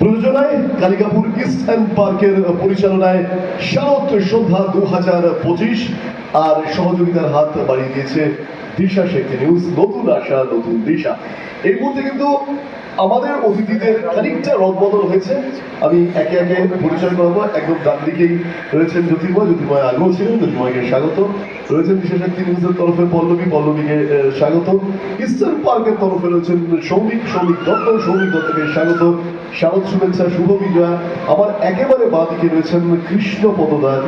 প্রযোজনায় Kalikapur east and পার্কের পরিচালনায় শারদ সন্ধ্যা 2025 আর সহযোগিতার হাত বাড়িয়ে দিয়েছে দিশা শক্তি নিউজ। নতুন আশা, নতুন দিশা। এই মুহূর্তে কিন্তু আমাদের অতিথিদের খানিকটা রদবদল হয়েছে। আমি একে একে পরিচয় করাবো। একদম ডান দিকেই রয়েছেন জ্যোতির্ময় আগেও ছিলেন, জ্যোতির্ময়কে স্বাগত। রয়েছেন দিশা শক্তি নিউজের তরফে পল্লবীকে স্বাগত। ইস্টার্ন পার্কের তরফে রয়েছেন সৌমিক দত্তকে স্বাগত। শারদ শুভেচ্ছা, শুভ বিজয়া। আমার একেবারে বাঁ দিকে রয়েছেন কৃষ্ণপদ দাস,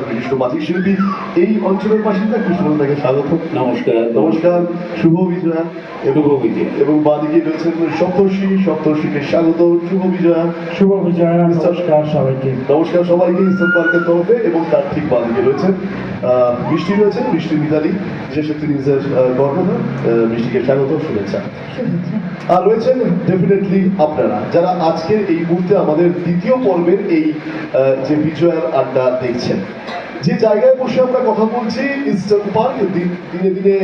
বিশিষ্ট বাচিক শিল্পী, এই অঞ্চলের বাসিন্দা। কৃষ্ণপদ দাকে স্বাগত। নমস্কার, শুভ বিজয়া। এবং বাঁ দিকে রয়েছেন সপ্তর্ষিকে স্বাগত, শুভ বিজয়া। নমস্কার সবাইকে ইস্টার্ন পার্কের তরফে। এবং তার ঠিক বাঁ দিকে রয়েছেন মিষ্টি মিতালি, বিশেষ একটি নিউজের কর্ণধার। মিষ্টিকে স্বাগত, শুভেচ্ছা। আর রয়েছেন ডেফিনেটলি আপনারা, যারা আজকের এই মুহূর্তে আমাদের দ্বিতীয় পর্বের এই যে বিজয়ার আড্ডা দেখছেন। যে জায়গায় বসে আমরা কথা বলছি, ইস্টার্ন পার্ক, দিনে দিনে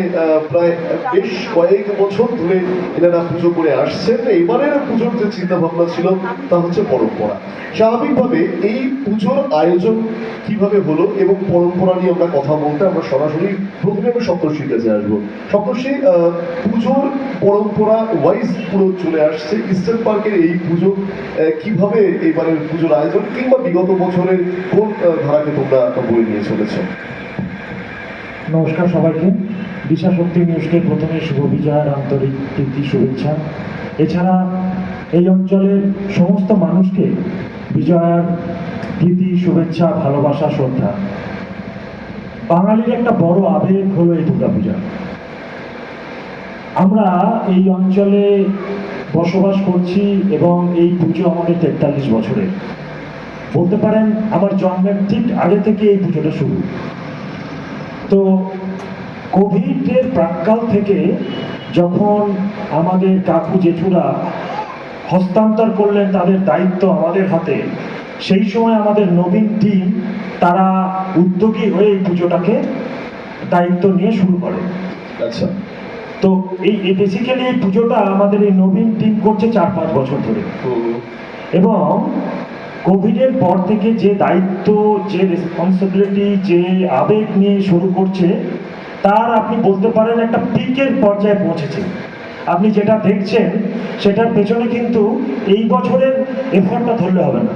প্রায় বেশ কয়েক বছর ধরে এনারা পুজো করে আসছেন। এবারের পুজোর যে চিন্তা ভাবনা ছিল তা হচ্ছে পরম্পরা। স্বাভাবিকভাবে এই পুজোর আয়োজন কিভাবে হলো এবং পরম্পরা নিয়ে আমরা কথা বলতে আমরা সরাসরি প্রথমে আমি সপ্তর্ষির কাছে আসবো। সপ্তর্ষি, পুজোর পরম্পরা ওয়াইজ পুরো চলে আসছে ইস্টার্ন পার্কের এই পুজো কিভাবে এবারের পুজোর আয়োজন কিংবা বিগত বছরের কোন ধারাকে তোমরা বই নিয়ে চলেছো? নমস্কার সবাইকে। দিশা শক্তি নিউজকে প্রথমে শুভ বিজয়ের আন্তরিক প্রীতি শুভেচ্ছা। এছাড়া এই অঞ্চলের সমস্ত মানুষকে বিজয়ার প্রীতি শুভেচ্ছা, ভালোবাসা, শ্রদ্ধা। বাঙালির একটা বড় আবেগ হলো এই দুর্গাপূজা। আমরা এই অঞ্চলে বসবাস করছি এবং এই পুজো আমাদের 43 বছরের। বলতে পারেন আমার জন্মের ঠিক আগে থেকে এই পুজোটা শুরু। তো কোভিডের প্রাক্কাল থেকে যখন আমাদের কাকু জেঠুরা হস্তান্তর করলেন তাদের দায়িত্ব আমাদের হাতে, সেই সময় আমাদের নবীন টিম তারা উদ্যোগী হয়ে এই পুজোটাকে দায়িত্ব নিয়ে শুরু করে। আচ্ছা। তো এই বেসিক্যালি এই পুজোটা আমাদের এই নবীন টিম করছে 4-5 বছর ধরে। এবং কোভিডের পর থেকে যে দায়িত্ব, যে রেসপন্সিবিলিটি, যে আবেগ নিয়ে শুরু করছে, তার আপনি বলতে পারেন একটা পিকের পর্যায়ে পৌঁছেছে। আপনি যেটা দেখছেন সেটার পেছনে কিন্তু এই বছরের এফর্টটা ধরলে হবে না।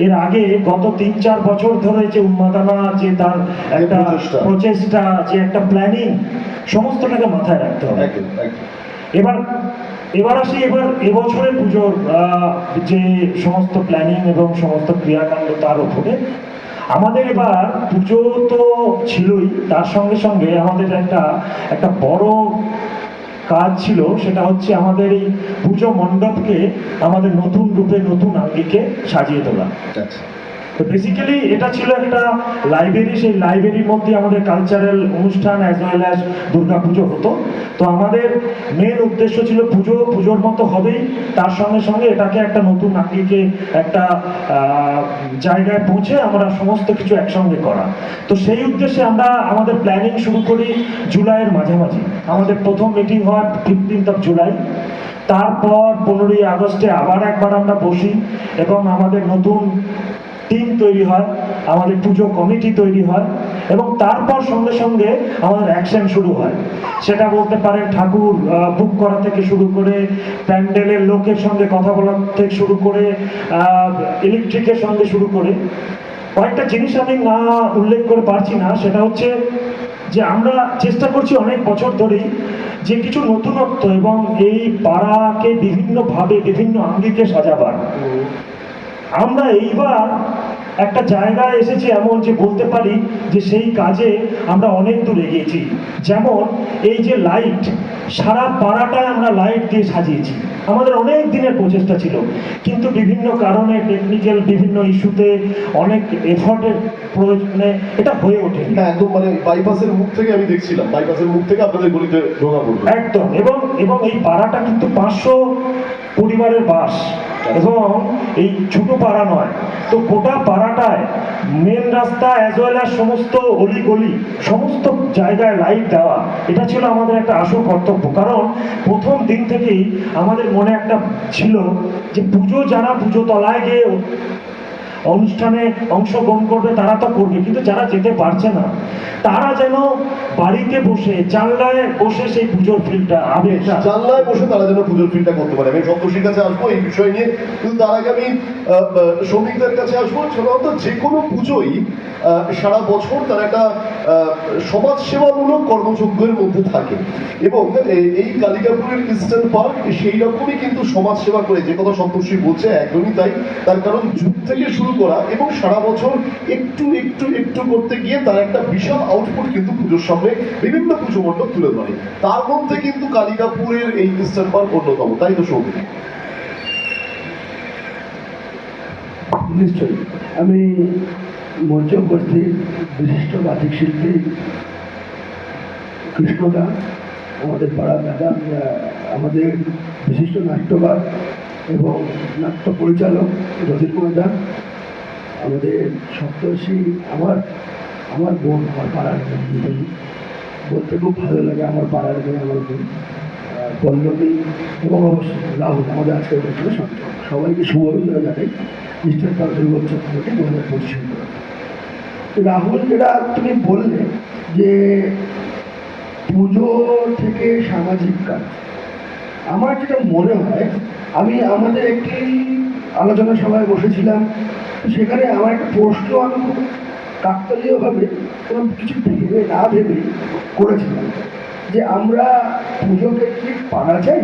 এর আগে গত 3-4 বছর ধরে যে উন্মাদনা, যে তার একটা প্রচেষ্টা, যে একটা প্ল্যানিং, সমস্তটাকে মাথায় রাখতে হবে। এবার আসি এবছরের পুজোর যে সমস্ত প্ল্যানিং এবং সমস্ত ক্রিয়াকাণ্ড তার উপরে। আমাদের এবার পুজো তো ছিলই, তার সঙ্গে সঙ্গে আমাদের একটা বড় কাজ ছিল, সেটা হচ্ছে আমাদের এই পুজো মণ্ডপকে আমাদের নতুন রূপে, নতুন আঙ্গিকে সাজিয়ে তোলা। তো বেসিক্যালি এটা ছিল একটা লাইব্রেরি। সেই লাইব্রেরির মধ্যে আমাদের কালচারাল অনুষ্ঠান অ্যাজ ওয়েল অ্যাজ দুর্গা পুজো হতো। তো আমাদের মেন উদ্দেশ্য ছিল পুজোর মতো হবেই, তার সঙ্গে সঙ্গে এটাকে একটা নতুন আঙ্গিকে, একটা জায়গায় পৌঁছে আমরা সমস্ত কিছু একসঙ্গে করা। তো সেই উদ্দেশ্যে আমরা আমাদের প্ল্যানিং শুরু করি জুলাইয়ের মাঝামাঝি। আমাদের প্রথম মিটিং হয় 15 জুলাই। তারপর 15ই আগস্টে আবার একবার আমরা বসি এবং আমাদের নতুন টিম তৈরি হয়, আমাদের পুজো কমিটি তৈরি হয় এবং তারপর সঙ্গে সঙ্গে আমাদের অ্যাকশন শুরু হয়। সেটা বলতে পারেন ঠাকুর বুক করা থেকে শুরু করে, প্যান্ডেলের লোকের সঙ্গে কথা বলা থেকে শুরু করে, ইলেকট্রিকের সঙ্গে শুরু করে। কয়েকটা জিনিস আমি না উল্লেখ করে পারছি না, সেটা হচ্ছে যে আমরা চেষ্টা করছি অনেক বছর ধরেই যে কিছু নতুনত্ব এবং এই পাড়াকে বিভিন্নভাবে, বিভিন্ন আঙ্গিকে সাজাবার। আমরা এইবার একটা জায়গায় এসেছি এমন যে বলতে পারি যে সেই কাজে আমরা অনেক দূর এগিয়েছি। যেমন এই যে লাইট, সারা পাড়াটায় আমরা লাইট দিয়ে সাজিয়েছি। আমাদের অনেক দিনের প্রচেষ্টা ছিল, কিন্তু বিভিন্ন কারণে, টেকনিক্যাল বিভিন্ন ইস্যুতে, অনেক এফর্টের প্রয়োজনে এটা হয়ে ওঠেনি। একদম মানে বাইপাসের মুখ থেকে আমি দেখছিলাম, বাইপাসের মুখ থেকে আপনাদের গলিতে ঢোকা পড়বে একদম। এবং এই পাড়াটা কিন্তু 500 পরিবারের বাস। এবং এই ছোট পাড়া নয়, তো গোটা পাড়াটায় মেন রাস্তা অ্যাজ ওয়েল অ্যাজ সমস্ত অলিগলি সমস্ত জায়গায় লাইট দেওয়া, এটা ছিল আমাদের একটা আসল কর্তব্য। কারণ প্রথম দিন থেকেই আমাদের মনে একটা ছিল যে পুজো যারা পুজো তলায় গিয়ে অনুষ্ঠানে অংশগ্রহণ করবে তারা তো করবে, কিন্তু যারা যেতে পারছে না তারা যেন বাড়িতে বসে জানলায় বসে সেই পুজোর ফিলটা আবেগটা জানলায় বসে তারা যেন পুজোর ফিলটা করতে পারে। আমি সন্তোষীর কাছে আসবো এই বিষয় নিয়ে, কিন্তু তার আগে আমি শ্রমিকদের কাছে আসবো। সাধারণত যে কোনো পুজোই সারা বছর তার একটা সমাজ সেবামূলক কর্মযজ্ঞের মধ্যে থাকে, এবং এই কালিকাপুরের ইস্টার্ন পার্ক সেই রকমই কিন্তু সমাজ সেবা করে, যে কথা সন্তোষী বলছে একদমই তাই। তার কারণ যুগ থেকে শুরু করা এবং সারা বছর একটু একটু একটু করতে গিয়ে তার একটা বিশাল আউটপুট কিন্তু পুজোর সামনে বিভিন্ন পুজো মণ্ডপ তুলে ধরে। তার মধ্যে কিন্তু কালিকাপুরের এই ইস্টার্ন পার্ক অন্যতম, তাই তো সৌমিক? নিশ্চয়ই। আমি মঞ্চে উপস্থিত বিশিষ্ট বাচিক শিল্পী কৃষ্ণদা, আমাদের পাড়ার দাদা, আমাদের বিশিষ্ট নাট্যকার এবং নাট্য পরিচালক জ্যোতির কুমার দা, আমাদের সপ্তর্ষি, আমার আমার বোন, আমার পাড়ার বোন, বলতে খুব ভালো লাগে, আমার পাড়ার মেয়ে, আমার বোন পল্লবী, এবং অবশ্যই রাহুল, আমাদের আজকের অনুষ্ঠানে সঞ্চয়। সবাইকে শুভ অভিনন্দন জানাই ইস্টার্ন পার্ক দুর্গোৎসব কমিটি 2025। রাহুল, যেটা তুমি বললে যে পুজো থেকে সামাজিক কাজ, আমার যেটা মনে হয়, আমি আমাদের একটি আলোচনা সভায় বসেছিলাম, তো সেখানে আমার একটা প্রশ্ন আমি খুব কাকতালীয়ভাবে কোনো কিছু ভেবে না ভেবে করেছিলাম, যে আমরা পুজোকে কি পাড়া চাই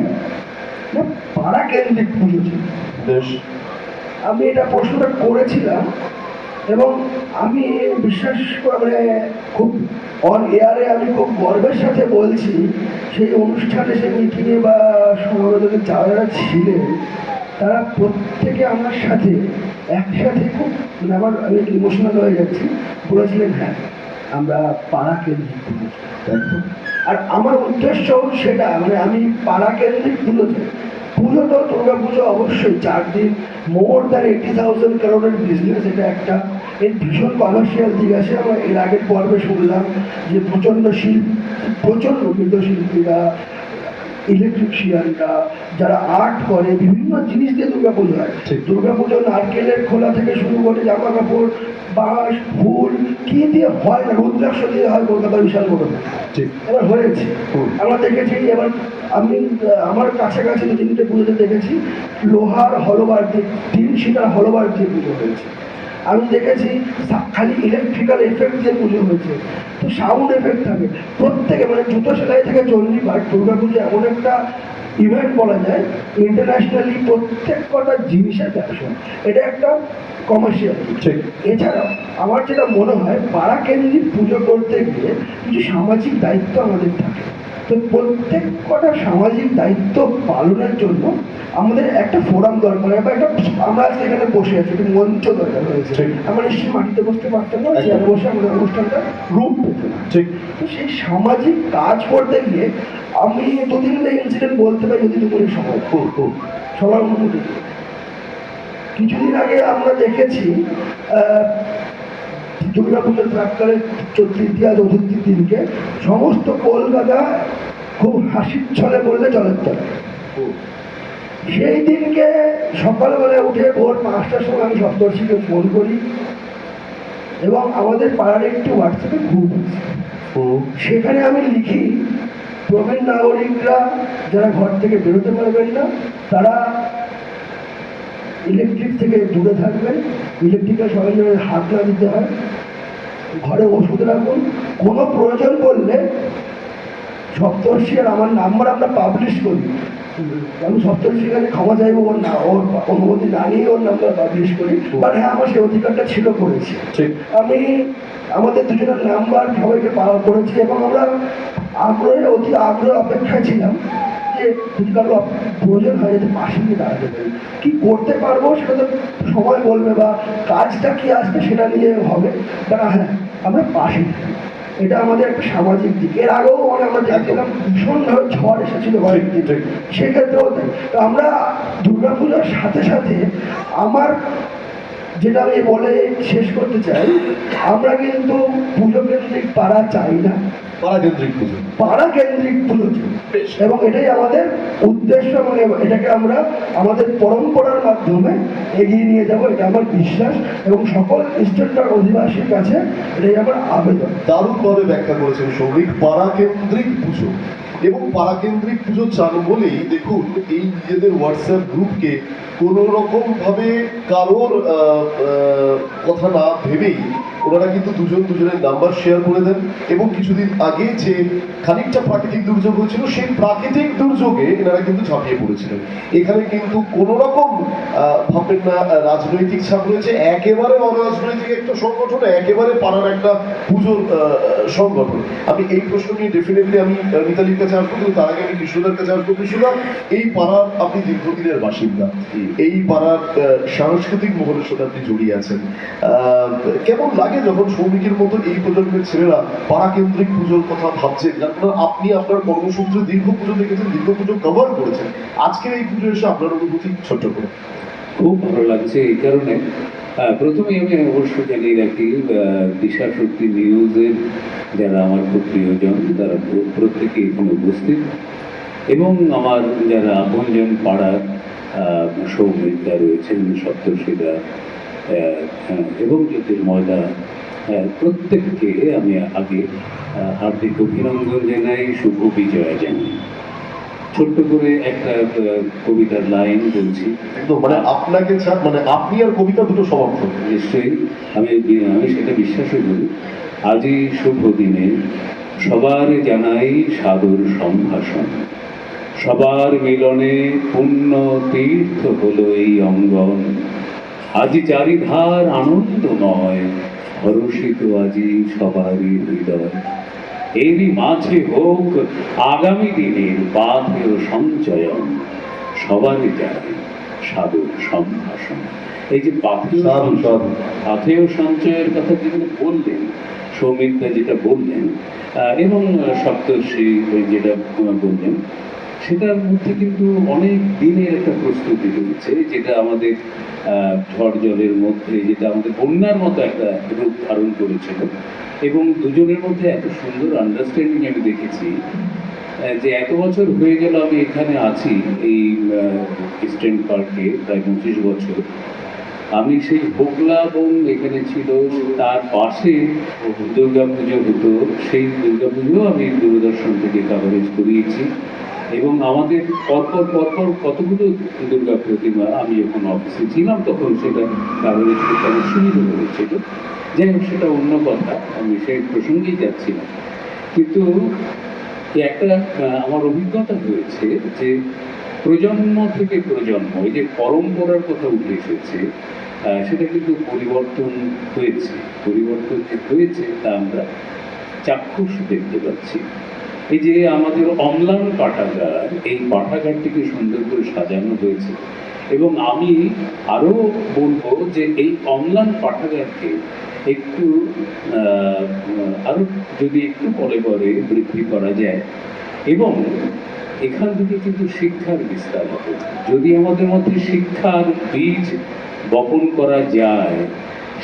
না পাড়া কেন্দ্রিক পুজো চাই? বেশ, আমি এটা প্রশ্নটা করেছিলাম, এবং আমি বিশ্বাস করে খুব অন এয়ারে আমি খুব গর্বের সাথে বলছি, সেই অনুষ্ঠানে, সেই মিটিংয়ে বা সমাবেদনে যারা ছিলেন তারা প্রত্যেকে আমার সাথে একসাথে খুব, মানে আমি ইমোশনাল হয়ে যাচ্ছি, বলেছিলেন হ্যাঁ আমরা পাড়া কেন্দ্রিক পুজো চাই। আর আমার উদ্দেশ্য সেটা, মানে আমি পাড়া কেন্দ্রিক পুজো চাই। পুজো তো দুর্গা পুজো অবশ্যই 4 দিন, মোর দ্যান 80,000 কারোরের বিজনেস, এটা একটা এর ভীষণ কমার্শিয়াল দিক আছে। আমরা এর আগের পর্বে শুনলাম যে প্রচণ্ড মৃৎশিল্পীরা, ইলেকট্রিশিয়ানরা, যারা আর্ট করে, বিভিন্ন জিনিস দিয়ে দুর্গা পুজো হয়। দুর্গা পুজো নারকেলের খোলা থেকে শুরু করে জামা কাপড়, বাঁশ, ফুল, কি দিয়ে হয় না, রুদ্রাক্ষ দিয়ে হয় কলকাতার বিশাল বড়। এবার হয়েছে, আমরা দেখেছি। এবার আমি আমার কাছাকাছি 2-3টে পুজোতে দেখেছি লোহার হলবার দিয়ে, 3 শিটার হলবার দিয়ে পুজো হয়েছে। আমি দেখেছি খালি ইলেকট্রিক্যাল এফেক্ট দিয়ে পুজো হয়েছে। তো সাউন্ড এফেক্ট থাকে প্রত্যেকে, মানে জুতো সেলাই থেকে চল্লি পাট, দুর্গা পুজো এমন একটা ইভেন্ট বলা যায় ইন্টারন্যাশনালি প্রত্যেক কটা জিনিসের ব্যবসা, এটা একটা কমার্শিয়াল। এছাড়াও আমার যেটা মনে হয়, পাড়া কেন্দ্রিক পুজো করতে গিয়ে কিছু সামাজিক দায়িত্ব আমাদের থাকে। তো প্রত্যেক কটা সামাজিক দায়িত্ব পালনের জন্য আমাদের একটা ফোরাম দরকার, বা একটা, আমরা আজকে এখানে বসে আছি, একটা মঞ্চ দরকার হয়েছে। আমরা নিশ্চয়ই মাটিতে বসতে পারতাম না, চেয়ারে বসে আমাদের অনুষ্ঠানটা রূপ পেত না। তো সেই সামাজিক কাজ করতে গিয়ে আমি 2-3টে ইনসিডেন্ট বলতে পারি, যদি তুমি সময় সবার অনুমতি। কিছুদিন আগে আমরা দেখেছি দুর্গা পুজোর প্রাক্কালে তৃতীয়া চতুর্থীর দিনকে সমস্ত কলকাতা খুব হাসির ছলে বললে জলের তলে। সেই দিনকে সকালবেলায় উঠে ভোর 5টার সময় আমি সপ্তর্ষিকে ফোন করি, এবং আমাদের পাড়ার একটি হোয়াটসঅ্যাপে গ্রুপ আছে, সেখানে আমি লিখি প্রবীণ নাগরিকরা যারা ঘর থেকে বেরোতে পারবেন না তারা ইলেকট্রিক থেকে দূরে থাকবেন, ইলেকট্রিক্যাল সরঞ্জামের হাত না দিতে হয়, ঘরে ওষুধ রাখুন, কোনো প্রয়োজন পড়লে সপ্তর্ষি আর আমার নাম্বার আমরা পাবলিশ করি। আমি সপ্তর্ষির কাছে ক্ষমা চাইবো, ওর অনুমতি না নিয়ে ওর নাম্বার পাবলিশ করি, বাট হ্যাঁ আমার সেই অধিকারটা ছিল, করেছি। আমি আমাদের দুজনের নাম্বার সবাইকে পাওয়া করেছি, এবং আমরা অতি আগ্রহ অপেক্ষায় ছিলাম যে যদি কারো প্রয়োজন হয় যাতে পাশে নিয়ে দাঁড়াতে পারি। কী করতে পারবো সেটা তো সময় বলবে, বা কাজটা কি আসবে সেটা নিয়ে হবে, তারা হ্যাঁ আমরা পাশে থাকি। এটা আমাদের একটা সামাজিক দিক। এর আগেও মানে আমরা দেখছিলাম ভীষণভাবে ঝড় এসেছিল কয়েকদিন, ঠিক। সেক্ষেত্রেও তাই। তো আমরা দুর্গাপূজার সাথে সাথে আমার যেটা আমি বলে শেষ করতে চাই, আমরা কিন্তু পুজো কেন্দ্রিক পাড়া চাই না, পাড়া কেন্দ্রিক পুজো। পাড়া কেন্দ্রিক পুজো চাই। বেশ। এবং এটাই আমাদের উদ্দেশ্য এবং এটাকে আমরা আমাদের পরম্পরার মাধ্যমে এগিয়ে নিয়ে যাব, এটা আমার বিশ্বাস এবং সকল ইস্টার্নটার অধিবাসীর কাছে এটাই আমার আবেদন। দারুণভাবে ব্যাখ্যা করেছেন সৌমিক, পাড়া কেন্দ্রিক পুজো এবং পাড়া কেন্দ্রিক পুজো চালু বলেই দেখুন এই নিজেদের হোয়াটসঅ্যাপ গ্রুপকে কোনো রকম ভাবে কারোর কথা না ভেবেই ওনারা কিন্তু দুজনের নাম্বার শেয়ার করে দেন এবং কিছুদিন আগে যে খানিকটা প্রাকৃতিক দুর্যোগ হয়েছিল সেই প্রাকৃতিক দুর্যোগে এনারা কিন্তু ঝাঁপিয়ে পড়েছিলেন। এখানে কিন্তু কোনো রকম ভাববেন না রাজনৈতিক ছাপ রয়েছে, একেবারে অরাজনৈতিক একটা সংগঠন, একেবারে পাড়ার একটা পুজোর সংগঠন। আমি এই প্রশ্ন নিয়ে ডেফিনেটলি আমি মিতালির কাছে আসবো, কিন্তু তার আগে আমি কৃষ্ণদার কাছে আসবো। কৃষ্ণদা, এই পাড়ার আপনি দীর্ঘদিনের বাসিন্দা, এই পাড়ার সাংস্কৃতিক মহলের সাথে আপনি জড়িয়ে আছেন, কেমন লাগে যখন সৌমিকের মতো এই প্রজন্মের ছেলেরা পাড়া কেন্দ্রিক পুজোর কথা ভাবছেন? যার কারণে আপনি আপনার কর্মসূত্রে দীর্ঘ পুজো দেখেছেন, দীর্ঘ পুজো কভার করেছেন, আজকের এই পুজো এসে আপনার অনুভূতি ছোট্ট করে। খুব ভালো লাগছে এই কারণে প্রথমেই আমি অবশ্য জানিয়ে রাখি দিশা শক্তি নিউজের যারা আমার খুব প্রিয়জন তারা প্রত্যেকে এখানে উপস্থিত, এবং আমার যারা আপনজন পাড়ার সৌমিকদা রয়েছেন, সপ্তর্ষিদা এবং জ্যোতির্ময়দা, প্রত্যেককে আমি আগে হার্দিক অভিনন্দন জানাই, শুভ বিজয়া জানাই। ছোট্ট করে একটা কবিতার লাইন বলছি। একদম মানে আপনাকে মানে আপনি আর কবিতা দুটো সমাপ্ত। নিশ্চয়ই আমি সেটা বিশ্বাসই করি। আজই শুভ দিনে সবার জানাই সাদর সম্ভাষণ, সবার মিলনে পুণ্য তীর্থ হলো এই অঙ্গন। আজি চারিধার আনন্দময়, হরষিত আজি সবারই হৃদয়। এরই মাঝে হোক আগামী দিনের পাথেয় সঞ্চয়ন, সবারই জানাই সাদর সম্ভাষণ। এই যে পাথেয় সঞ্চয়ের কথা যেগুলো বললেন সৌমিকদা, যেটা বললেন এবং সপ্তর্ষি যেটা বললেন, সেটার মধ্যে কিন্তু অনেক দিনের একটা প্রস্তুতি রয়েছে, যেটা আমাদের ঝড় জলের মধ্যে, যেটা আমাদের বন্যার মতো একটা রূপ ধারণ করেছিল। এবং দুজনের মধ্যে এত সুন্দর আন্ডারস্ট্যান্ডিং আমি দেখেছি যে এত বছর হয়ে গেল আমি এখানে আছি এই ইস্টার্ন পার্কে, প্রায় 25 বছর। আমি সেই হোগলা বন এখানে ছিল, তার পাশে দুর্গাপুজো হতো, সেই দুর্গাপুজো আমি দূরদর্শন থেকে কাভারেজ করিয়েছি। এবং আমাদের পরপর কতগুলো দুর্গা প্রতিমা, আমি যখন অফিসে ছিলাম তখন সেটা কাভারেজ করতে আমার সুবিধা হয়েছিল। যাই হোক, সেটা অন্য কথা, আমি সেই প্রসঙ্গেই যাচ্ছি না। কিন্তু একটা আমার অভিজ্ঞতা হয়েছে যে প্রজন্ম থেকে প্রজন্ম এই যে পরম্পরার কথা উঠে এসেছে, সেটা কিন্তু পরিবর্তন হয়েছে। পরিবর্তন যে হয়েছে তা আমরা চাক্ষুষ দেখতে পাচ্ছি। এই যে আমাদের অম্লান পাঠাগার, এই পাঠাগারটিকে সুন্দর করে সাজানো হয়েছে, এবং আমি আরও বলবো যে এই অম্লান পাঠাগারকে একটু আরও যদি একটু পরে বৃদ্ধি করা যায়, এবং এখান থেকে কিন্তু শিক্ষার বিস্তার হবে। যদি আমাদের মধ্যে শিক্ষার বীজ বপন করা যায়,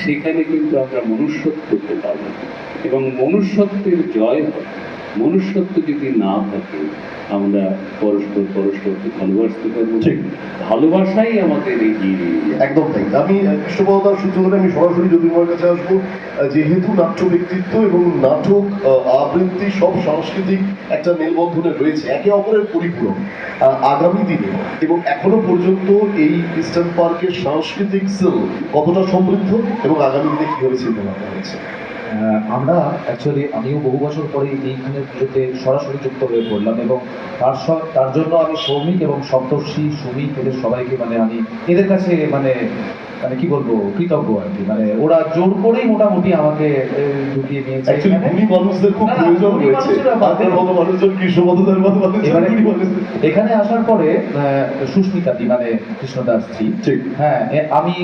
সেখানে কিন্তু আমরা মনুষ্যত্ব করতে পারবো, এবং মনুষ্যত্বের জয় হবে। মনুষ্যত্ব যদি না থাকে, আমরা পরস্পরকে ভালোবাসতে পারবো। ঠিক। ভালোবাসাই আমাদের এগিয়ে নিয়ে যাবে। একদম তাই। আমি কৃষ্ণপদার সূত্র ধরে আমি সরাসরি জ্যোতির্ময়ের কাছে আসবো। যেহেতু নাট্য ব্যক্তিত্ব এবং নাটক আবৃত্তি সব সাংস্কৃতিক একটা মেলবন্ধনে রয়েছে, একে অপরের পরিপূরক, আগামী দিনে এবং এখনো পর্যন্ত এই ইস্টার্ন পার্কের সাংস্কৃতিক সেল কতটা সমৃদ্ধ এবং আগামী দিনে কিভাবে চিন্তা ভাবনা হয়েছে? আমরা অ্যাকচুয়ালি আমিও বহু বছর পরে এইখানে পুজোতে সরাসরি যুক্ত হয়ে পড়লাম, এবং তার জন্য আমি সৌমিক এবং সপ্তর্ষি, সুমিক, এদের সবাইকে আমি এদের কাছে মানে কি বলবো কৃতজ্ঞ আর কি, মানে ওরা জোর করেই মোটামুটি আমাকে ঢুকিয়ে নিয়েছে অ্যাকচুয়ালি এখানে। গুণী মানুষদের খুব না, না, প্রয়োজন গুণী রয়েছে, মানুষেরা বাদে- আপনার মতো মানুষজন, কৃষ্ণপদদের মতো মানুষজন, এবারে গুণী মানুষজন। এখানে আসার পরে সুস্মিতা দি মানে কৃষ্ণদাস জি, ঠিক। হ্যাঁ আমি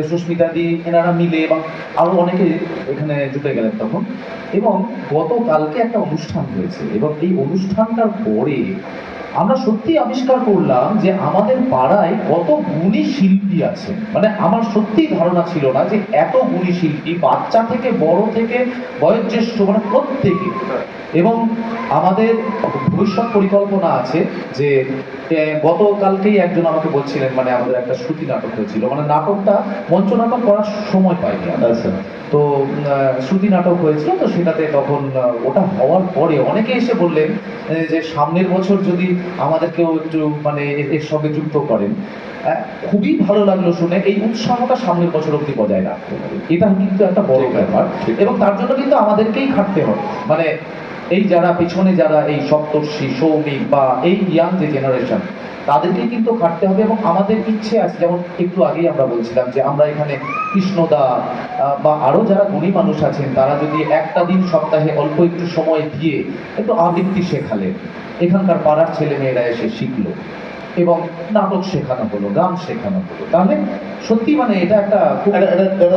সুস্মিতা দি এনারা মিলে এবং আরো অনেকে এখানে জুটে গেলেন তখন। এবং গতকালকে একটা অনুষ্ঠান হয়েছে এবং এই অনুষ্ঠানটার পরে আমরা সত্যি আবিষ্কার করলাম যে আমাদের পাড়ায় কত গুণী শিল্পী আছে। মানে আমার সত্যি ধারণা ছিল না যে এত গুণী শিল্পী, বাচ্চা থেকে বড় থেকে বয়োজ্যেষ্ঠ মানে প্রত্যেকে। এবং আমাদের ভবিষ্যৎ পরিকল্পনা আছে যে গতকালকেই একজন আমাকে বলছিলেন, মানে আমাদের একটা শ্রুতি নাটক হয়েছিল, মানে নাটকটা মঞ্চ নাটক করার সময় পাইনি আমরা। আচ্ছা। তো শ্রুতি নাটক হয়েছিল, তো সেটাতে তখন ওটা হওয়ার পরে অনেকে এসে বললেন যে সামনের বছর যদি আমাদেরকেও একটু মানে এর সঙ্গে যুক্ত করেন। খুবই ভালো লাগলো শুনে। এই উৎসাহটা সামনের বছর অবধি বজায় রাখতে হবে, এটা কিন্তু একটা বড় ঠিক আছে, ব্যাপার। ঠিক। এবং তার জন্য কিন্তু আমাদেরকেই খাটতে হবে, মানে এই যারা পেছনে যারা এই সপ্তর্ষি সৌমিক বা এই ইয়াং যে জেনারেশন, তাদেরকে কিন্তু খাটতে হবে। এবং আমাদের ইচ্ছে আছে, যেমন একটু আগেই আমরা বলছিলাম যে আমরা এখানে কৃষ্ণদা বা আরো যারা গুণী মানুষ আছেন, তারা যদি একটা দিন সপ্তাহে অল্প একটু সময় দিয়ে একটু আবৃত্তি শেখালেন, এখানকার পাড়ার ছেলে মেয়েরা এসে শিখলো এবং নাটক শেখানো হলো, গান শেখানো হলো, তাহলে সত্যি মানে এটা একটা খুব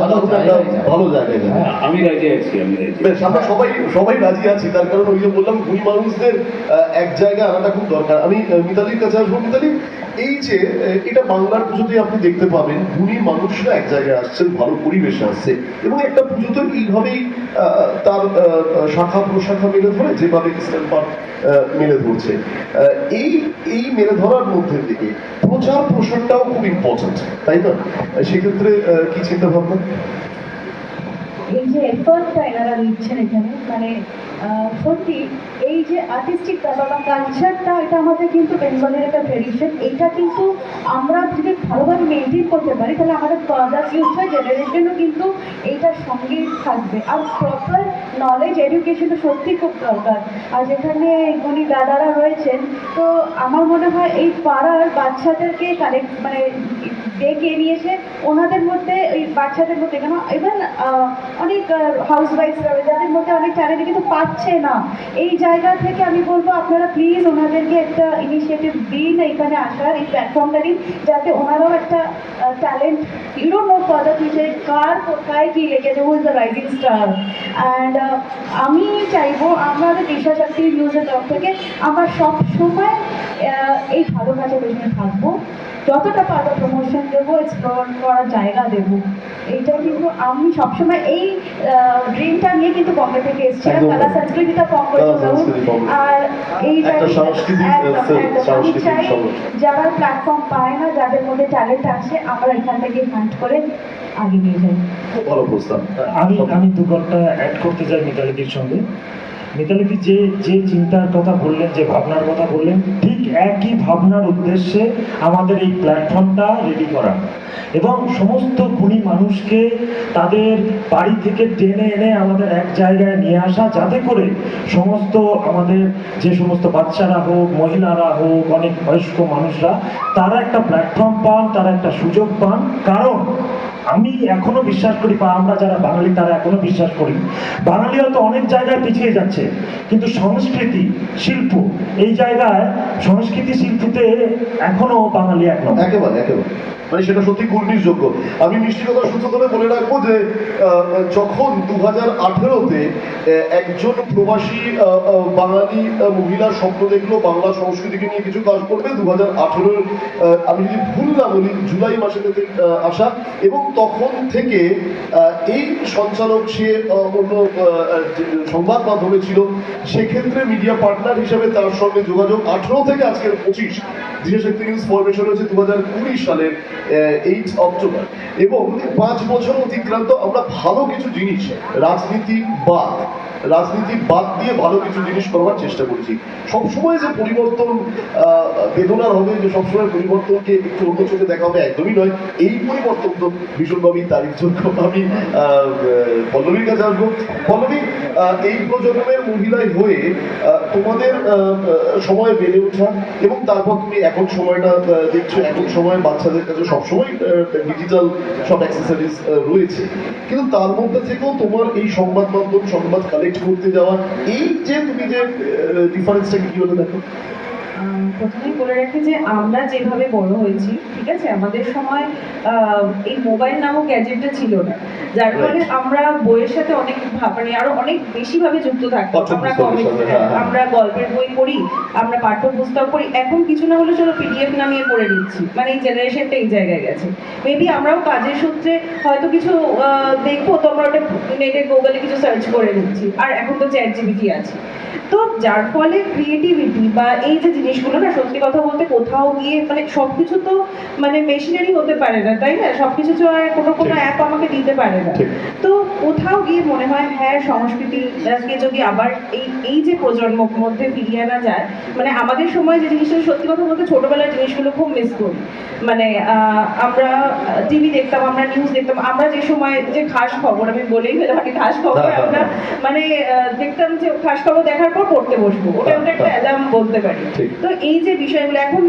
ভালো জায়গায় যায়। ভালো জায়গায় যাবে। হ্যাঁ। আমি রাজি আছি, আমি রাজি বেশ, আমরা সবাই রাজি আছি, তার কারণ ওই যে বললাম গুণী মানুষদের এক জায়গায় আনাটা খুব দরকার। আমি মিতালির কাছে আসবো। মিতালি, এই যে এটা বাংলার পুজোতে আপনি দেখতে পাবেন গুণী মানুষরা এক জায়গায় আসছেন, ভালো পরিবেশে আসছে, এবং একটা পুজো তো এইভাবেই তার শাখা প্রশাখা মেলে ধরে, যেভাবে ইস্টার্ন পার্ক মেলে ধরছে। এই মেলে ধরার মধ্যে থেকে প্রচার প্রসারটাও খুব ইম্পর্টেন্ট, তাই না? সেক্ষেত্রে কি চিন্তা ভাবনা? এই যে এফার্টটা এনারা নিচ্ছেন এখানে, মানে সত্যি এই যে আর্টিস্টিক ব্যাপার বা কালচারটা, এটা আমাদের কিন্তু বেঙ্গলের একটা ট্রেডিশন। এইটা কিন্তু আমরা যদি ভালোভাবে মেনটেন করতে পারি, তাহলে আমাদের ফার্দার ফিউচার জেনারেশনও কিন্তু এইটার সঙ্গেই থাকবে। আর প্রপার নলেজ এডুকেশন তো সত্যি খুব দরকার। আর যেখানে গুণী দাদারা রয়েছেন, তো আমার মনে হয় এই পাড়ার বাচ্চাদেরকে কালেক্ট মানে ডেকে নিয়ে এসে ওনাদের মধ্যে, ওই বাচ্চাদের মধ্যে কেন ইভেন অনেক হাউস ওয়াইফ রয়েছে যাদের মধ্যে অনেক ট্যালেন্ট কিন্তু পাচ্ছে না, এই জায়গা থেকে আমি বলবো আপনারা প্লিজ ওনাদেরকে একটা ইনিশিয়েটিভ দিন, এখানে আসার এই প্ল্যাটফর্মটা দিন, যাতে ওনারাও একটা talent, you don't know father future কার কোথায় কি লেগেছে, who is the rising star. And আমি চাইবো আমাদের দিশা শক্তি নিউজের তরফ থেকে আমরা সবসময় এই ভালো কাজের পেছনে থাকবো, যতটা পারবো প্রমোশন দেবো, এক্সপ্লোর করার জায়গা দেবো। এইটা কিন্তু আমি সবসময় এই ড্রিমটা নিয়ে কিন্তু বম্বে থেকে এসেছিলাম, একদম। কালা সংস্কৃতিটা ফর্ম কালা করেছিলাম। সংস্কৃতি form করেছে। আর এইটা একটা সাংস্কৃতিক, একদম, একদম। আমি সাংস্কৃতিক চাই সমাজ। যারা প্ল্যাটফর্ম পায় না, যাদের মধ্যে ট্যালেন্ট আছে, আমরা এখান থেকে ফান্ড করে আগে নিয়ে যাই। খুব ভালো প্রস্তাব। আমি দু ঘন্টা অ্যাড করতে চাই মিতালিদির সঙ্গে। মিতালিদি যে চিন্তার কথা বললেন, যে ভাবনার কথা বললেন, ঠিক একই ভাবনার উদ্দেশ্যে আমাদের এই প্ল্যাটফর্মটা রেডি করা এবং সমস্ত গুণী মানুষকে তাদের বাড়ি থেকে টেনে এনে আমাদের এক জায়গায় নিয়ে আসা, যাতে করে সমস্ত আমাদের যে সমস্ত বাচ্চারা হোক, মহিলারা হোক, অনেক বয়স্ক মানুষরা, তারা একটা প্ল্যাটফর্ম পান, তারা একটা সুযোগ পান। কারণ আমি এখনো বিশ্বাস করি, বা আমরা যারা বাঙালি তারা এখনো বিশ্বাস করি, বাঙালি হয়তো অনেক জায়গায় পিছিয়ে যাচ্ছে, কিন্তু সংস্কৃতি শিল্প এই জায়গায়, সংস্কৃতি শিল্পীতে এখনো বাঙালি এক নম্বর। একেবারে মানে সেটা সত্যি গুণনীযোগ্য। আমি মিষ্টি কথা সূত্র ধরে বলে রাখবো যে যখন 2018-তে একজন প্রবাসী বাঙালি মহিলার স্বপ্ন দেখলো বাংলা সংস্কৃতিকে নিয়ে কিছু কাজ করবে, 2018 আমি যদি ভুল না বলি জুলাই মাসে থেকে আসা, এবং তখন থেকে এই সঞ্চালক সে অন্য সংবাদ মাধ্যমে ছিল, সেক্ষেত্রে মিডিয়া পার্টনার হিসেবে তার সঙ্গে যোগাযোগ 18 থেকে আজকের 25 দিশা শক্তি নিউজ ফরমেশন হয়েছে 2020 সালের 8 অক্টোবর, এবং 5 বছর অতিক্রান্ত আমরা ভালো কিছু জিনিস রাজনীতি বাদ রাজনীতি বাদ দিয়ে ভালো কিছু জিনিস করবার চেষ্টা করছি। সবসময় যে পরিবর্তন বেদনার হবে, যে সবসময় পরিবর্তনকে একটু অন্য চোখে দেখা হবে, একদমই নয়। এই পরিবর্তন তো ভীষণভাবেই তারিফযোগ্য। আমি পল্লবীর কাছে আসবো। পল্লবী, এই প্রজন্মের মহিলাই হয়ে তোমাদের সময় বেড়ে ওঠা এবং তারপর তুমি এখন সময়টা দেখছো, এখন সময় বাচ্চাদের কাছে সবসময় ডিজিটাল সব অ্যাক্সেসরিজ রয়েছে, কিন্তু তার মধ্যে থেকেও তোমার এই সংবাদ মাধ্যম, সংবাদ কালেক্ট করতে যাওয়া, এই যে তুমি যে ডিফারেন্সটাকে কিভাবে দেখো? প্রথমেই বলে রাখি যে আমরা যেভাবে বড় হয়েছি, ঠিক আছে, আমাদের সময় এই মোবাইল নামক গ্যাজেটটা ছিল না, যার ফলে আমরা বইয়ের সাথে অনেক মানে আরো অনেক বেশি ভাবে যুক্ত থাকতাম। আমরা কমিক্স, আমরা গল্পের বই পড়ি, আমরা পাঠ্যপুস্তক পড়ি। এখন কিছু না হলে চলো পিডিএফ নামিয়ে পড়ে নিচ্ছি, মানে এই জেনারেশনটা এই জায়গায় গেছে। মেবি আমরাও কাজের সূত্রে হয়তো কিছু দেখবো, তো আমরা ওটা নেটে গুগলে কিছু সার্চ করে নিচ্ছি, আর এখন তো চ্যাট জিপিটি আছে। তো যার ফলে ক্রিয়েটিভিটি বা এই যে জিনিসগুলো না, সত্যি কথা বলতে কোথাও গিয়ে মানে সবকিছু তো মানে মেশিনারি হতে পারে না, তাই না? সবকিছু তো আর কোনো অ্যাপ আমাকে দিতে পারে না। তো কোথাও গিয়ে মনে হয় হ্যাঁ, সংস্কৃতিকে যদি আবার এই যে প্রজন্মের মধ্যে ফিরিয়ে আনা যায়, মানে আমাদের সময় যে জিনিসটা, সত্যি কথা বলতে ছোটবেলার জিনিসগুলো খুব মিস করি। মানে আমরা টিভি দেখতাম, আমরা নিউজ দেখতাম, আমরা যে সময় যে খাস খবর, আমি বলেই ফেলে মানে খাস খবর আমরা মানে দেখতাম যে খাস খবর দেখার পর পড়তে বসবো, ওটা একটা অ্যালার্ম বলতে পারি। তো এই যে বিষয়গুলো এখন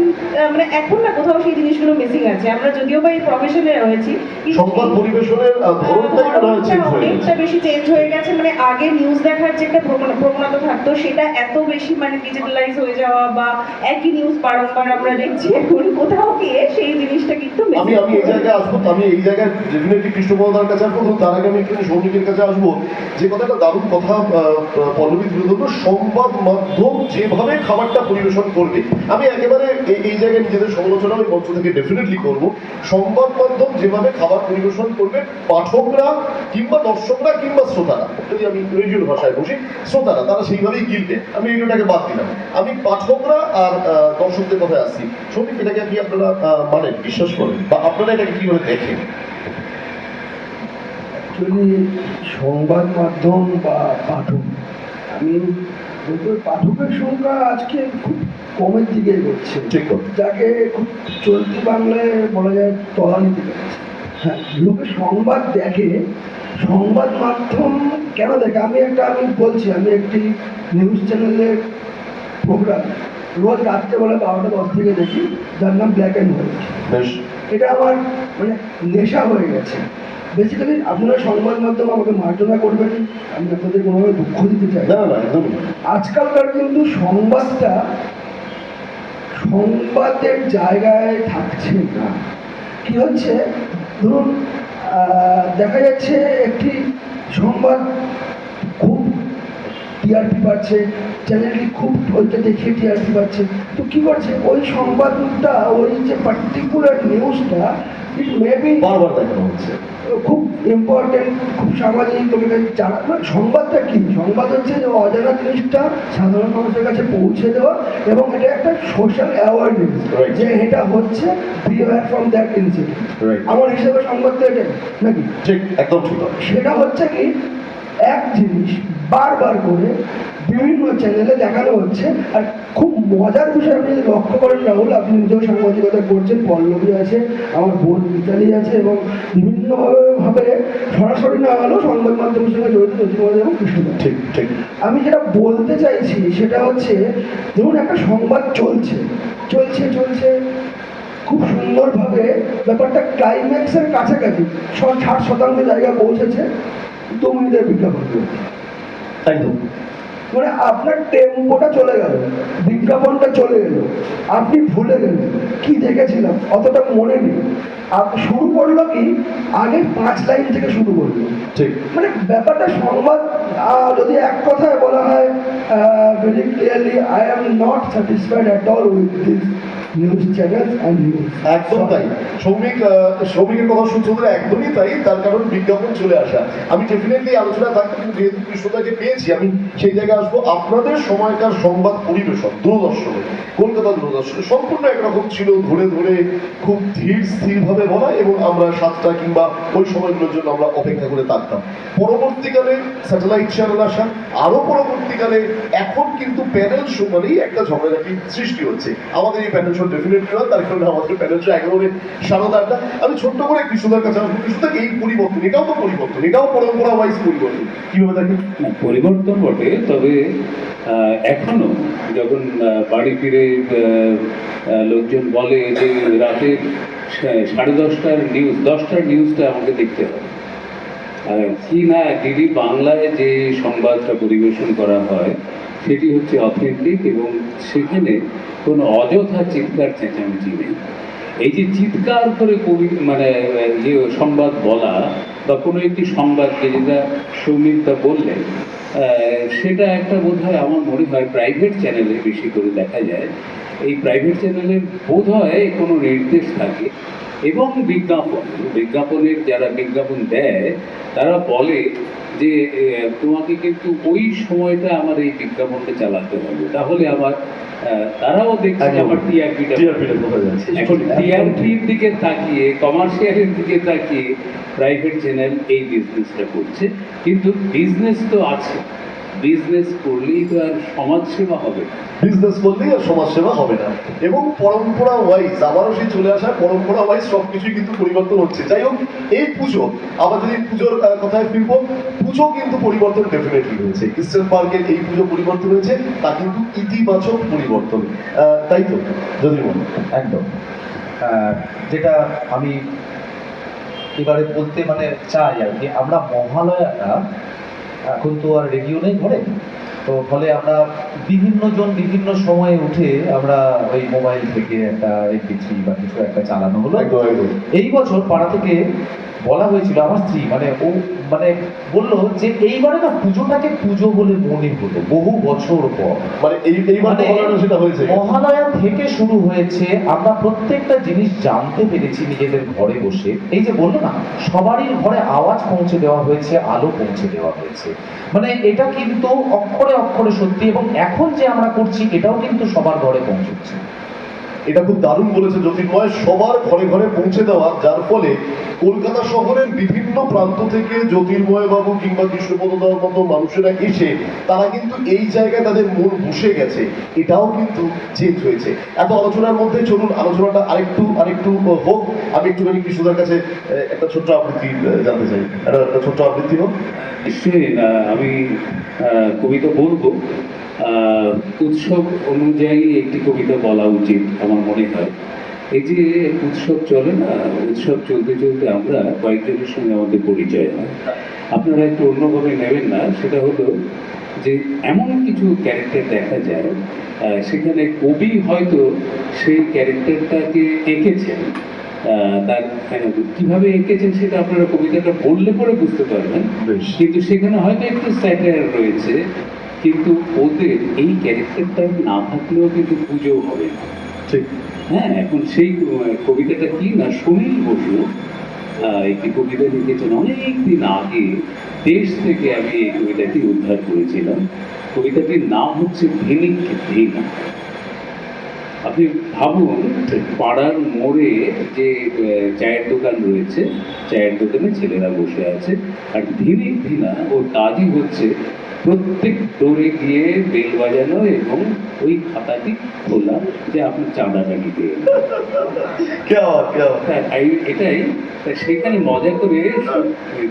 মানে এখন না কোথাও সেই জিনিসগুলো মিসিং আছে। আমরা যদিও বা এই প্রফেশনে রয়েছি, সংবাদ পরিবেশনের ধরনটাই মনে হয় চেঞ্জ হয়ে অনেকটা বেশি চেঞ্জ হয়ে গেছে। মানে আগে নিউজ দেখার যে একটা প্রবণতা থাকতো, সেটা এত বেশি মানে ডিজিটালাইজ হয়ে যাওয়া বা একই নিউজ বারংবার আমরা দেখছি, এখন কোথাও গিয়ে সেই জিনিসটা কিন্তু আমি এই জায়গায় আসবো। আমি এই জায়গায় ডেফিনেটলি কৃষ্ণপদার কাছে আসবো, তার আগে আমি একটু সৌমিকের কাছে আসবো। যে কথাটা দারুণ কথা পল্লবী তুলে ধরলো, সংবাদ মাধ্যম যেভাবে খাবারটা পরিবেশন করবে, আমি একেবারে এই জায়গায় নিজেদের সমালোচনা ওই মঞ্চ থেকে ডেফিনেটলি করবো। সংবাদ মাধ্যম যেভাবে খাবার পরিবেশন করবে, পাঠকরা কিংবা দর্শকরা কিংবা শ্রোতারা, যদি আমি রেডিওর ভাষায় বসি, শ্রোতারা তারা সেইভাবেই গিলবে। আমি রেডিওটাকে বাদ দিলাম, আমি পাঠকরা আর দর্শকদের কথায় আসছি। সৌমিক, এটাকে কি আপনারা মানেন, বিশ্বাস করেন, বা আপনারা এটাকে কিভাবে দেখেন? অ্যাকচুয়ালি সংবাদ মাধ্যম বা পাঠক, আমি বলতে পাঠকের সংখ্যা আজকে খুব কমের দিকে এগোচ্ছে, যাকে খুব চলতি বাংলায় বলা যায় তলানিতে যাচ্ছে। হ্যাঁ, লোকে সংবাদ দেখে, সংবাদ মাধ্যম কেন দেখে? আমি বলছি, আমি একটি নিউজ চ্যানেলের প্রোগ্রাম রোজ রাত্রেবেলা 12টা 10 থেকে দেখি, যার নাম ব্ল্যাক অ্যান্ড হোয়াইট। এটা আমার মানে নেশা হয়ে গেছে। বেসিক্যালি আপনারা সংবাদ মাধ্যম আমাকে মার্জনা করবেন, আমি আপনাদের কোনোভাবে দুঃখ দিতে চাই না, একদম। আজকালকার কিন্তু সংবাদের জায়গায় থাকছে না। কি হচ্ছে, ধরুন দেখা যাচ্ছে একটি সংবাদ খুব টিআরপি পাচ্ছে, চ্যানেলটি খুব ওইটা দেখে টিআরপি পাচ্ছে, তো কি করছে, ওই সংবাদটা, ওই যে পার্টিকুলার নিউজটা ইট মেবি বারবার দেখানো হচ্ছে, খুব ইম্পর্টেন্ট, খুব সামাজিক। তোমাকে জানা সংবাদটা কি? সংবাদ হচ্ছে যে অজানা জিনিসটা সাধারণ মানুষের কাছে পৌঁছে দেওয়া, এবং এটা একটা সোশ্যাল অ্যাওয়ারনেস যে এটা হচ্ছে, বিহেভিয়ার ফ্রম দ্যাট ইনসিডেন্ট। আমার হিসেবে সংবাদটা এটাই নাকি? ঠিক, একদম ঠিক। সেটা হচ্ছে কি, এক জিনিস বারবার করে বিভিন্ন চ্যানেলে দেখানো হচ্ছে। আর খুব মজার বিষয়, আপনি যদি লক্ষ্য করেন রাহুল, আপনি নিজেও সাংবাদিকতা করছেন, পল্লবী আছে, আমার বোন মিতালি আছে, এবং বিভিন্নভাবে সরাসরি না হলেও সংবাদ মাধ্যমের সঙ্গে জড়িত জ্যোতির্ময় এবং কৃষ্ণদা। ঠিক ঠিক। আমি যেটা বলতে চাইছি সেটা হচ্ছে, ধরুন একটা সংবাদ চলছে খুব সুন্দরভাবে, ব্যাপারটা ক্লাইম্যাক্সের কাছাকাছি 60% জায়গা পৌঁছেছে, 2 মিনিটের বিজ্ঞাপন একদম। মানে আপনার টেম্পোটা চলে গেল, বিজ্ঞাপনটা চলে এলো, আপনি ভুলে গেলেন কি দেখেছিলাম, অতটা মনে নেই। আপনি শুরু করলো কি, আগে 5 লাইন থেকে শুরু করলো। ঠিক, মানে ব্যাপারটা সংবাদ যদি এক কথায় বলা হয় very clearly, I am not satisfied at all with this news channel and news. একদম তাই। সৌমিকের কথা শুনতে হলে একদমই তাই, তার কারণ বিজ্ঞাপন চলে আসা। আমি ডেফিনেটলি আলোচনা থাকবো, কিন্তু যেহেতু কৃষ্ণদাকে পেয়েছি আমি সেই জায়গায় আসবো। আপনাদের সময়কার সংবাদ পরিবেশন দূরদর্শনে, কলকাতা দূরদর্শনে সম্পূর্ণ একরকম ছিল, ধরে ধরে খুব ধীর স্থিরভাবে বলা, এবং আমরা 7টা কিংবা ওই সময়গুলোর জন্য আমরা অপেক্ষা করে থাকতাম। পরবর্তীকালে স্যাটেলাইট চ্যানেল আসা, আরো পরবর্তীকালে এখন কিন্তু প্যানেল শো মানেই একটা ঝগড়াঝাটি সৃষ্টি হচ্ছে। আমাদের এই প্যানেল শো ডেফিনেটলি হয়, তার কারণে আমাদের প্যানেল শো একেবারে সারদারটা। আমি ছোট্ট করে কৃষ্ণদার কাছে আসবো। কৃষ্ণদা, এই পরিবর্তন, এটাও তো পরিবর্তন, এটাও পরম্পরা ওয়াইজ পরিবর্তন, কিভাবে থাকে? না, পরিবর্তন বটে, তবে এখনো যখন বাড়ি ফিরে লোকজন বলে যে রাতে 10:30টার নিউজ, 10টার নিউজটা আমাকে দেখতে হবে, কি না ডিডি বাংলায় যে সংবাদটা পরিবেশন করা হয় সেটি হচ্ছে অথেন্টিক, এবং সেখানে কোনো অযথা চিৎকার চেঁচামেচি নেই। এই যে চিৎকার করে মানে যে সংবাদ বলা বা কোনো একটি সংবাদকে, যেটা সৌমিকদা বললেন, সেটা একটা বোধহয় আমার মনে হয় প্রাইভেট চ্যানেলে বেশি করে দেখা যায়। এই প্রাইভেট চ্যানেলের বোধহয় কোনো নির্দেশ থাকে, এবং বিজ্ঞাপনের যারা বিজ্ঞাপন দেয় তারা বলে যে তোমাকে কিন্তু ওই সময়টা আমার এই বিজ্ঞাপনটা চালাতে হবে, তাহলে আমার তারাও দেখছে যে আমার টিআরপিটা কোথায় যাচ্ছে। এখন টিআরপির দিকে তাকিয়ে, কমার্শিয়ালের দিকে তাকিয়ে প্রাইভেট চ্যানেল এই বিজনেসটা করছে। কিন্তু বিজনেস তো আছে, বিজনেস করলেই তো আর সমাজসেবা হবে না। বিজনেস করলেই আর সমাজ সেবা হবে না। এবং পরম্পরা ওয়াইজ আবারও সেই চলে আসা, পরম্পরা ওয়াইজ সবকিছুই কিন্তু পরিবর্তন হচ্ছে। যাই হোক, এই পুজো, আবার যদি পুজোর কথায় ফিরবো, পুজো কিন্তু পরিবর্তন ডেফিনেটলি হয়েছে। ইস্টার্ন পার্কের এই পুজো পরিবর্তন হয়েছে, তা কিন্তু ইতিবাচক পরিবর্তন, তাই তো যদি মনে একদম। যেটা আমি এবারে বলতে মানে চাই আর কি, আমরা মহালয়াটা, এখন তো আর রেডিও নেই ঘরে, তো ফলে আমরা বিভিন্ন জন বিভিন্ন সময়ে উঠে আমরা ওই মোবাইল থেকে একটা MP3 বা কিছু একটা চালানো হলো। একদম একদম। এই বছর পাড়া থেকে বলা হয়েছিল, আমার স্ত্রী মানে বললো যে এইবারে না পুজোটাকে পুজো বলে মনে হলো বহু বছর পর। মানে এইবার মানে মহালয়াটা সেটা হয়েছে। মহালয়া থেকে শুরু হয়েছে, আমরা প্রত্যেকটা জিনিস জানতে পেরেছি নিজেদের ঘরে বসে। এই যে বললো না, সবারই ঘরে আওয়াজ পৌঁছে দেওয়া হয়েছে, আলো পৌঁছে দেওয়া হয়েছে, মানে এটা কিন্তু অক্ষরে অক্ষরে সত্যি। এবং এখন যে আমরা করছি এটাও কিন্তু সবার ঘরে পৌঁছচ্ছে। এটা খুব দারুণ বলেছে জ্যোতির্ময়, সবার ঘরে ঘরে পৌঁছে দেওয়া, যার ফলে কলকাতা শহরের বিভিন্ন প্রান্ত থেকে জ্যোতির্ময় বাবু কিংবা কৃষ্ণপদদার মতো মানুষেরা এসে তারা কিন্তু এই জায়গায় তাদের মন বসে গেছে, এটাও কিন্তু চেঞ্জ হয়েছে। এত আলোচনার মধ্যে চলুন আলোচনাটা আরেকটু হোক। আমি একটুখানি কৃষ্ণদার কাছে একটা ছোট্ট আবৃত্তি জানতে চাই, একটা ছোট্ট আবৃত্তি হোক। নিশ্চয়ই না, আমি কবিতা বলবো। উৎসব অনুযায়ী একটি কবিতা বলা উচিত আমার মনে হয়। এই যে উৎসব চলে না, উৎসব চলতে চলতে আমরা কয়েকজনের সঙ্গে আমাদের পরিচয় হয়। আপনারা একটু অন্যভাবে নেবেন না, সেটা হলো যে এমন কিছু ক্যারেক্টার দেখা যায়, সেখানে কবি হয়তো সেই ক্যারেক্টারটাকে এঁকেছেন, তার কিভাবে এঁকেছেন সেটা আপনারা কবিতাটা বললে পরে বুঝতে পারবেন। কিন্তু সেখানে হয়তো একটু স্যাটায়ার রয়েছে, কিন্তু ওদের এই ক্যারেক্টারটা না থাকলেও কিন্তু পুজো হবে না। ঠিক। হ্যাঁ, এখন সেই কবিতাটা কি না, সুনীল বসু একটি কবিতা লিখেছেন অনেক দিন আগে, দেশ থেকে আমি এই কবিতাটি উদ্ধার করেছিলাম। কবিতাটির নাম হচ্ছে ধিনিক ধিনা। আপনি ভাবুন, পাড়ার মোড়ে যে চায়ের দোকান রয়েছে, চায়ের দোকানে ছেলেরা বসে আছে, আর ধিনিক ধিনা ওর কাজই হচ্ছে প্রত্যেক ডোরে গিয়ে বেল বাজানো এবং ওই খাতাটি খোলা যে আপনার চাঁদাটা নিতে এটাই। সেখানে মজা করে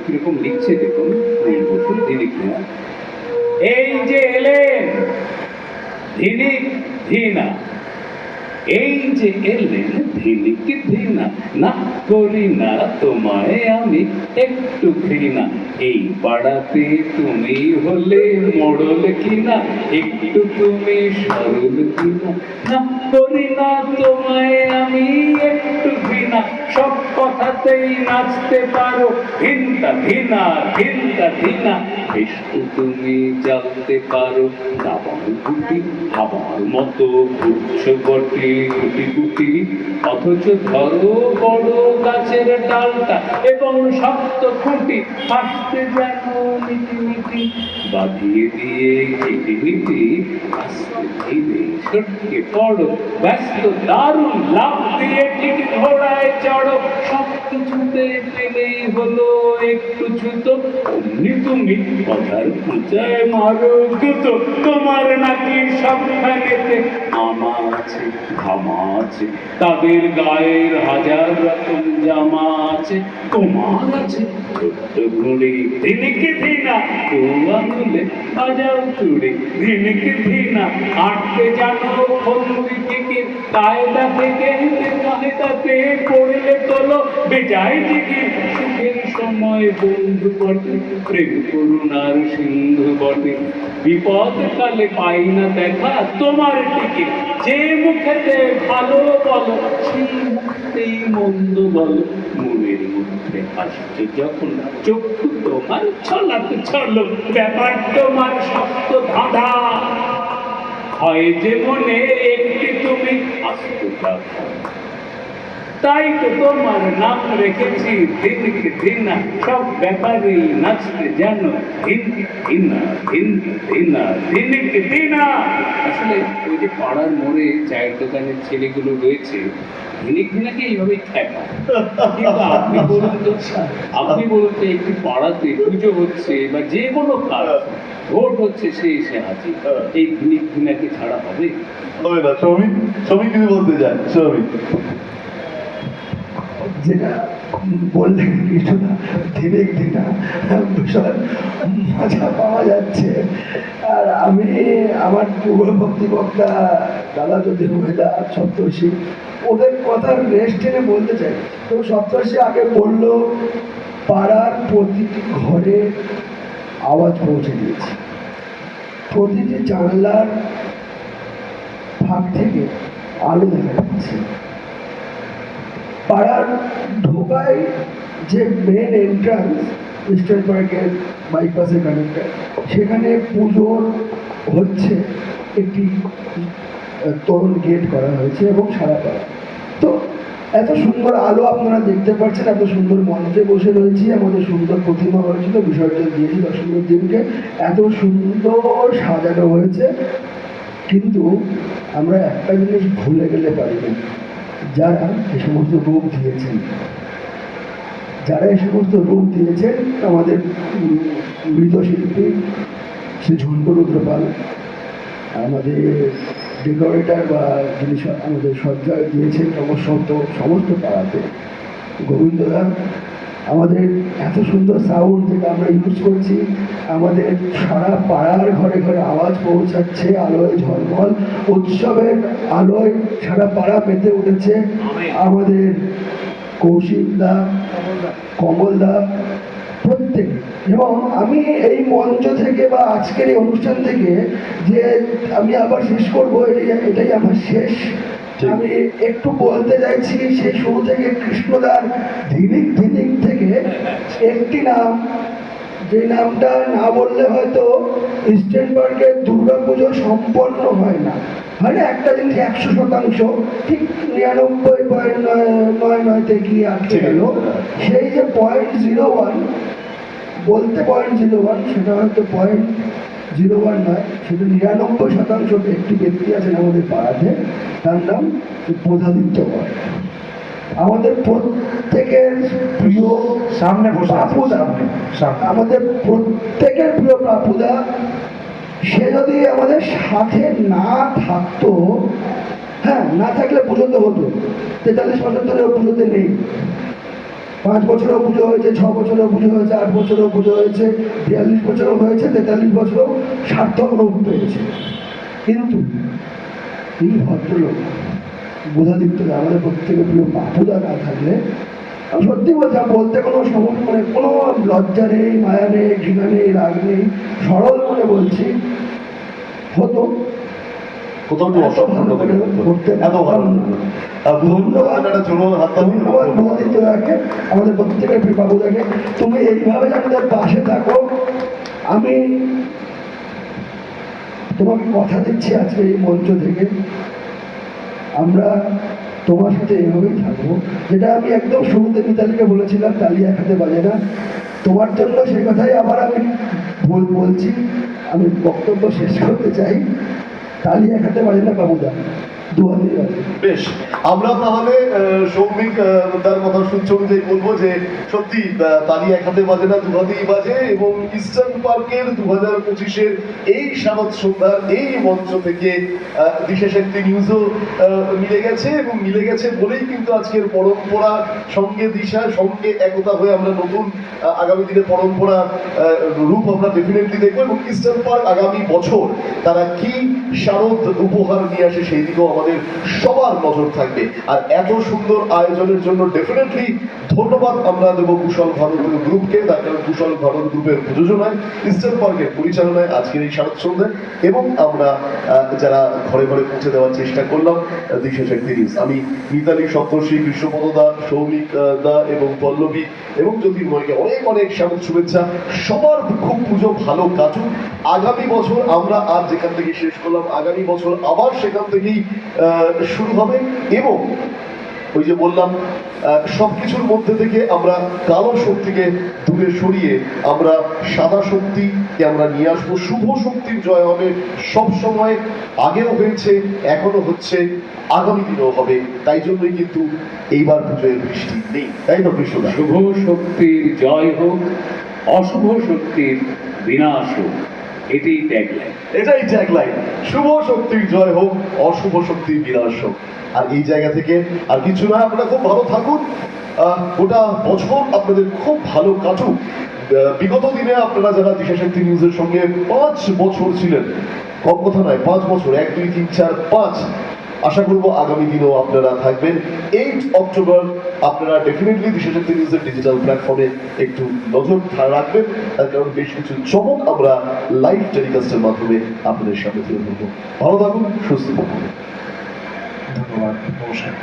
কিরকম লিখছে দেখুন সুনীল বসু, ধিনিক ধিনা। এই যে এলেন ধিনিক ধিনা, এই যে এলেন ধিনিক ধিনা, না করি না তোমায় আমি একটু ঘৃণা। এই পাড়াতে তুমি হলে মোড়ল কিনা, একটু তুমি সরল কিনা, না করি না তোমায় আমি একটু ঘৃণা। ধিনা সব কথাতেই নাচতে পারো ধিনতা ধিনা ধিনতা ধিনা বেশ তো তুমি জানতে পারো দাবাং গুটি আমার মতো ঘুরছো বটে গুটি গুটি অথচ ধরো বড় গাছের ডালটা এবং শক্ত খুঁটি হাসতে যেন মিটি মিটি বাঁধিয়ে দিয়ে কিটিমিটি আস্তে ধীরে সটকে পড়ো ব্যস্ত দারুণ লাভ দিয়ে ঠিক ঘোড়ায় চড়ো সব কিছুতে পেলেই হলো একটু ছুতো অমনি তুমি কথার পূজায় মারো জুতো তোমার নাকি সবখানেতে আমা আছে ধামা আছে তাদের গায়ের হাজার রকম জামা আছে তোমার আছে ছোট্ট ঘুড়ি দিনকে দিনা ও আঙুলে বাজাও চুড়ি দিনকে দিনা আটকে জানো ফন্দি থেকে কায়দা থেকে কায়দাতে করলে তোলো বেজায় দিকে সুখের সময় বন্ধু বটে প্রেম করুণার সিন্ধু বটে বিপদ কালে পাই না দেখা তোমার টিকে যে মুখেতে ভালো বলো সেই মুখেতেই মন্দ বলো মনের মধ্যে আসছে যখন চক্ষু তোমার ছলাতে ছলো ব্যাপার তোমার শক্ত ধাঁধা হয় যে মনে একটি তুমি আস্ত কথা তাই তো তোমার নাম রেখেছি দিনকে দিনা সব ব্যাপারেই নাচতে জানো দিনকে দিনা দিনকে দিনা দিনকে দিনা আসলে ওই যে পাড়ার মোড়ে চায়ের দোকানের ছেলেগুলো রয়েছে দিনিক দিনাকে এইভাবেই ঠেকা কিন্তু আপনি বলুন তো একটি পাড়াতে পুজো হচ্ছে বা যে কোনো কাজ ভোট হচ্ছে সে এসে হাজির এই দিনিক দিনাকে ছাড়া হবে হবে না শ্রমিক শ্রমিক কিছু বলতে চান শ্রমিক যেটা বললেন কিছুটা ধীরে ধীরে ভীষণ মজা পাওয়া যাচ্ছে। আর আমি আমার পূর্ববর্তী বক্তা দাদা যদি মহিলা সপ্তর্ষি ওদের কথার রেস্ট টেনে বলতে চাই। তো সপ্তর্ষি আগে বললো পাড়ার প্রতিটি ঘরে আওয়াজ পৌঁছে দিয়েছে, প্রতিটি জানলার ফাঁক থেকে আলো দেখা যাচ্ছে, পাড়ার ঢোকায় যে মেন এন্ট্রান্স ইস্টার্ন পার্কের বাইপাসে কানেক্টার সেখানে পুজোর হচ্ছে একটি তরুণ গেট করা হয়েছে এবং সারা পাড়া। তো এত সুন্দর আলো আপনারা দেখতে পাচ্ছেন, এত সুন্দর মঞ্চে বসে রয়েছি, আমাদের সুন্দর প্রতিমা হয়েছিল বিসর্জন দিয়েছি দশমীর দিনকে, এত সুন্দর সাজানো হয়েছে। কিন্তু আমরা একটা জিনিস ভুলে গেলে পারি না, যারা এই সমস্ত রূপ দিয়েছেন, যারা এই সমস্ত রূপ দিয়েছেন আমাদের মৃৎশিল্পী শ্রী ঝুন্টু রুদ্রপাল, আমাদের ডেকোরেটর বা যিনি আমাদের সজ্জা দিয়েছেন সমস্ত পাড়াতে গোবিন্দদা, আমাদের এত সুন্দর সাউন্ড যেটা আমরা ইউজ করছি, আমাদের সারা পাড়ার ঘরে ঘরে আওয়াজ পৌঁছাচ্ছে, আলোয় ঝলমল উৎসবের আলোয় সারা পাড়া পেতে উঠেছে। আমাদের কৌশিক দা, কমল দা, প্রত্যেকে। এবং আমি এই মঞ্চ থেকে বা আজকের এই অনুষ্ঠান থেকে যে আমি আবার শেষ করবো, এটাই আমার শেষ। আমি একটু বলতে চাইছি সেই শুরু থেকে কৃষ্ণদার ধিনিক ধিনিক থেকে একটি নাম, যে নামটা না বললে হয়তো ইস্টার্ন পার্কের দুর্গাপুজো সম্পন্ন হয় না। মানে একটা জিনিস 100% ঠিক 99.99 গিয়ে আটকে গেল, সেই যে 0.01 বলতে 0.01 সেটা হয়তো 0.01 নয়, সেটা 99% একটি ব্যক্তি আছেন আমাদের পাড়াতে, তার নাম প্রধাদিত্য কর। আমাদের প্রত্যেকের প্রিয় সামনে বসে বাপুদা, আমাদের প্রত্যেকের প্রিয় বাপুদা, সে যদি আমাদের সাথে না থাকতো, হ্যাঁ না থাকলে পুজো তো হতো, 43 বছর ধরে পুজোতে নেই, 5 বছরেও পুজো হয়েছে, 6 বছরেও পুজো হয়েছে, 8 বছরেও পুজো হয়েছে, 42 বছরও হয়েছে, 43 বছরও সার্থক রূপ পেয়েছে। কিন্তু এই ভদ্রলোক বোধাদিত্য আমাদের প্রত্যেকের প্রিয় বাপুদা না থাকলে, আমি সত্যি বলছি, বলতে কোনো মানে কোনো লজ্জা নেই, মায়া নেই, ঘৃণা নেই, রাগ নেই, সরল মনে বলছি, হতো কোথাও একটু এত ভালো করে করতে এত ভালো ধন্যবাদ একটা জোর হাত ধন্যবাদ মহাদিত্যকে, আমাদের প্রত্যেকের বাবুদাকে। তুমি এইভাবে আমাদের পাশে থাকো। আমি তোমাকে কথা দিচ্ছি আজকে এই মঞ্চ থেকে, আমরা তোমার সাথে এভাবেই থাকবো। যেটা আমি একদম শুরুতে মিতালিকে বলেছিলাম, তালি এক হাতে বাজে না। তোমার জন্য সে কথাই আবার আমি বলছি। আমি বক্তব্য শেষ করতে চাই, তালি এক হাতে বাজে না বাবুদা, দু হাতেই বাজে। বেশ, আমরা তাহলে সৌমিক তার কথা সূত্র অনুযায়ী বলবো যে সত্যি তালি এক হাতে বাজে না, দু হাতেই বাজে। এবং ইস্টার্ন পার্কের 2025-এর এই শারদ সন্ধ্যার এই মঞ্চ থেকে দিশা শক্তি নিউজও মিলে গেছে, এবং মিলে গেছে বলেই কিন্তু আজকের পরম্পরা সঙ্গে দিশা সঙ্গে একতা হয়ে আমরা নতুন আগামী দিনে পরম্পরা রূপ আমরা ডেফিনেটলি দেখবো। এবং ইস্টার্ন পার্ক আগামী বছর তারা কি শারদ উপহার নিয়ে আসে সেই দিকেও আমাদের সবার নজর থাকবে। আর এত সুন্দর আয়োজনের জন্য ডেফিনেটলি ধন্যবাদ আমরা দেবো কুশল ভারত গ্রুপকে, তার কারণ কুশল ভারত গ্রুপের প্রযোজনায়, ইস্টার্ন পার্কের পরিচালনায় আজকের এই শারদ সন্ধ্যা। এবং আমরা যারা ঘরে ঘরে পৌঁছে দেওয়ার চেষ্টা করলাম দিশা শক্তি নিউজ, আমি মিতালি, সপ্তর্ষি, কৃষ্ণপদ দা, সৌমিক দা এবং পল্লবী এবং জ্যোতির্ময়কে অনেক অনেক শারদ শুভেচ্ছা। সবার খুব পুজো ভালো কাটুক। আগামী বছর আমরা আর যেখান থেকে শেষ করলাম, আগামী বছর আবার সেখান থেকেই শুরু হবে। এবং ওই যে বললাম, সবকিছুর মধ্যে থেকে আমরা কালো শক্তিকে দূরে সরিয়ে আমরা সাদা শক্তিকে আমরা নিয়ে আসবো। শুভ শক্তির জয় হবে সব সময়, আগেও হয়েছে, এখনো হচ্ছে, আগামী দিনেও হবে। তাই জন্যই কিন্তু এইবার পুজোয় বৃষ্টি নেই, তাই তো কৃষ্ণদা? শুভ শক্তির জয় হোক, অশুভ শক্তির বিনাশ হোক, এটি ট্যাগলাইন। এটাই ট্যাগলাইন, শুভ শক্তির জয় হোক, অশুভ শক্তির বিনাশ হোক। আর এই জায়গা থেকে আর কিছু নয়, আপনারা খুব ভালো থাকুন, গোটা বছর আপনাদের খুব ভালো কাটুক। বিগত দিনে আপনারা যারা দিশা শক্তি নিউজের সঙ্গে 5 বছর ছিলেন, কম কথা নয়, 5 বছর, 1 2 3 4 5, আশা করবো আগামী দিনেও আপনারা থাকবেন। 8 অক্টোবর আপনারা ডেফিনেটলি দিশা শক্তি নিউজের ডিজিটাল প্ল্যাটফর্মে একটু নজর রাখবেন, তার কারণ বেশ কিছু চমক আমরা লাইভ টেলিকাস্টের মাধ্যমে আপনাদের সামনে তুলে ধরবো। ভালো থাকুন, সুস্থ থাকুন। ধন্যবাদ, নমস্কার।